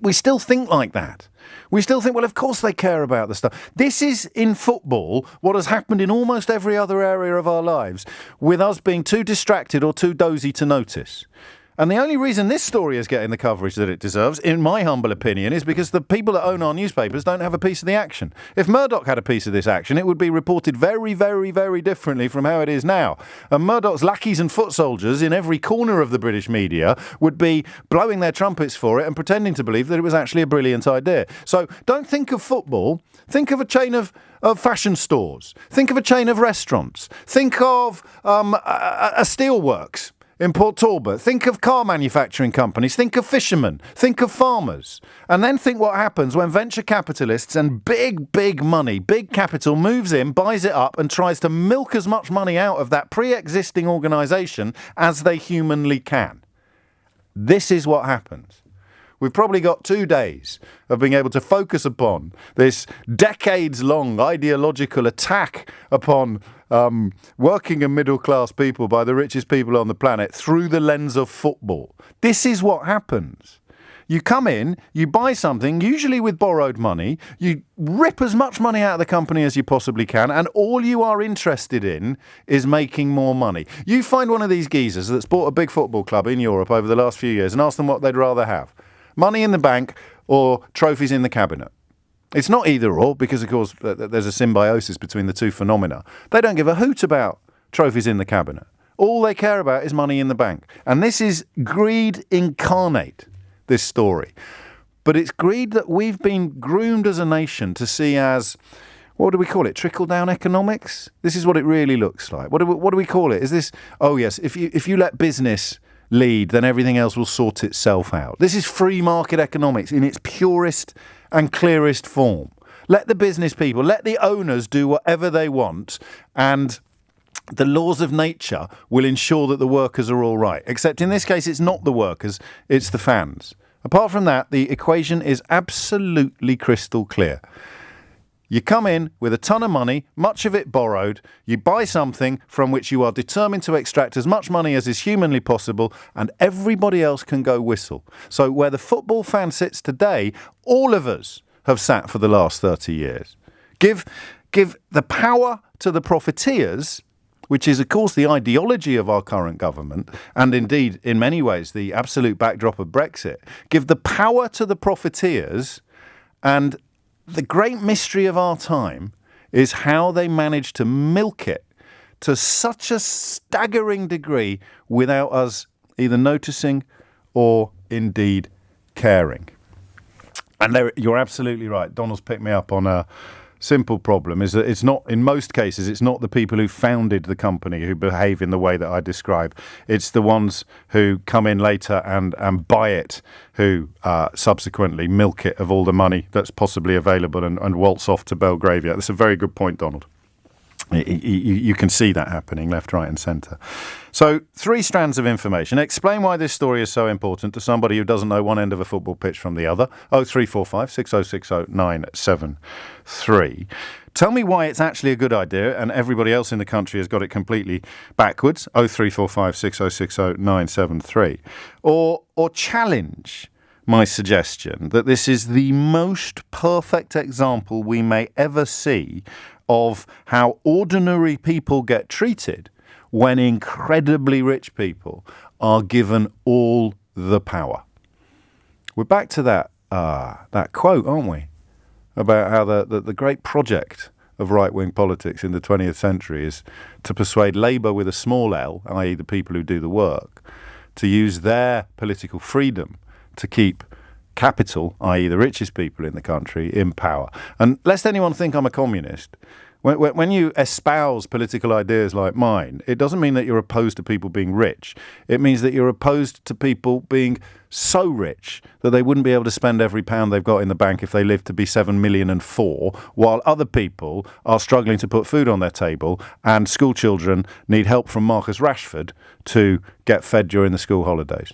we still think like that. We still think, well, of course they care about the stuff. This is, in football, what has happened in almost every other area of our lives, with us being too distracted or too dozy to notice. And the only reason this story is getting the coverage that it deserves, in my humble opinion, is because the people that own our newspapers don't have a piece of the action. If Murdoch had a piece of this action, it would be reported very, very, very differently from how it is now. And Murdoch's lackeys and foot soldiers in every corner of the British media would be blowing their trumpets for it and pretending to believe that it was actually a brilliant idea. So don't think of football. Think of a chain of fashion stores. Think of a chain of restaurants. Think of a steelworks in Port Talbot. Think of car manufacturing companies. Think of fishermen. Think of farmers. And then think what happens when venture capitalists and big money, big capital moves in, buys it up and tries to milk as much money out of that pre-existing organisation as they humanly can. This is what happens. We've probably got 2 days of being able to focus upon this decades-long ideological attack upon working and middle-class people by the richest people on the planet through the lens of football. This is what happens. You come in, you buy something, usually with borrowed money, you rip as much money out of the company as you possibly can, and all you are interested in is making more money. You find one of these geezers that's bought a big football club in Europe over the last few years and ask them what they'd rather have. Money in the bank or trophies in the cabinet. It's not either or, because, of course, there's a symbiosis between the two phenomena. They don't give a hoot about trophies in the cabinet. All they care about is money in the bank. And this is greed incarnate, this story. But it's greed that we've been groomed as a nation to see as, what do we call it, trickle-down economics? This is what it really looks like. What do we call it? Is this, oh yes, if you let business lead, then everything else will sort itself out. This is free market economics in its purest and clearest form. Let the business people, let the owners do whatever they want, and the laws of nature will ensure that the workers are all right. Except in this case, it's not the workers, it's the fans. Apart from that, the equation is absolutely crystal clear. You come in with a ton of money, much of it borrowed, you buy something from which you are determined to extract as much money as is humanly possible, and everybody else can go whistle. So where the football fan sits today, all of us have sat for the last 30 years. Give the power to the profiteers, which is, of course, the ideology of our current government, and indeed, in many ways, the absolute backdrop of Brexit. Give the power to the profiteers, and the great mystery of our time is how they manage to milk it to such a staggering degree without us either noticing or indeed caring. And you're absolutely right. Donald's picked me up on a simple problem, is that it's not, in most cases, it's not the people who founded the company who behave in the way that I describe. It's the ones who come in later and buy it, who subsequently milk it of all the money that's possibly available and waltz off to Belgravia. That's a very good point, Donald. You can see that happening left, right and centre. So 3 strands of information. Explain why this story is so important to somebody who doesn't know one end of a football pitch from the other. 0345 6060 973. Tell me why it's actually a good idea and everybody else in the country has got it completely backwards. 0345 6060 973. Or challenge my suggestion that this is the most perfect example we may ever see of how ordinary people get treated when incredibly rich people are given all the power. We're back to that quote, aren't we? About how the great project of right-wing politics in the 20th century is to persuade Labour with a small L, i.e. the people who do the work, to use their political freedom to keep capital, i.e. the richest people in the country, in power. And lest anyone think I'm a communist, when you espouse political ideas like mine, it doesn't mean that you're opposed to people being rich. It means that you're opposed to people being so rich that they wouldn't be able to spend every pound they've got in the bank if they lived to be 7,000,004, while other people are struggling to put food on their table and school children need help from Marcus Rashford to get fed during the school holidays.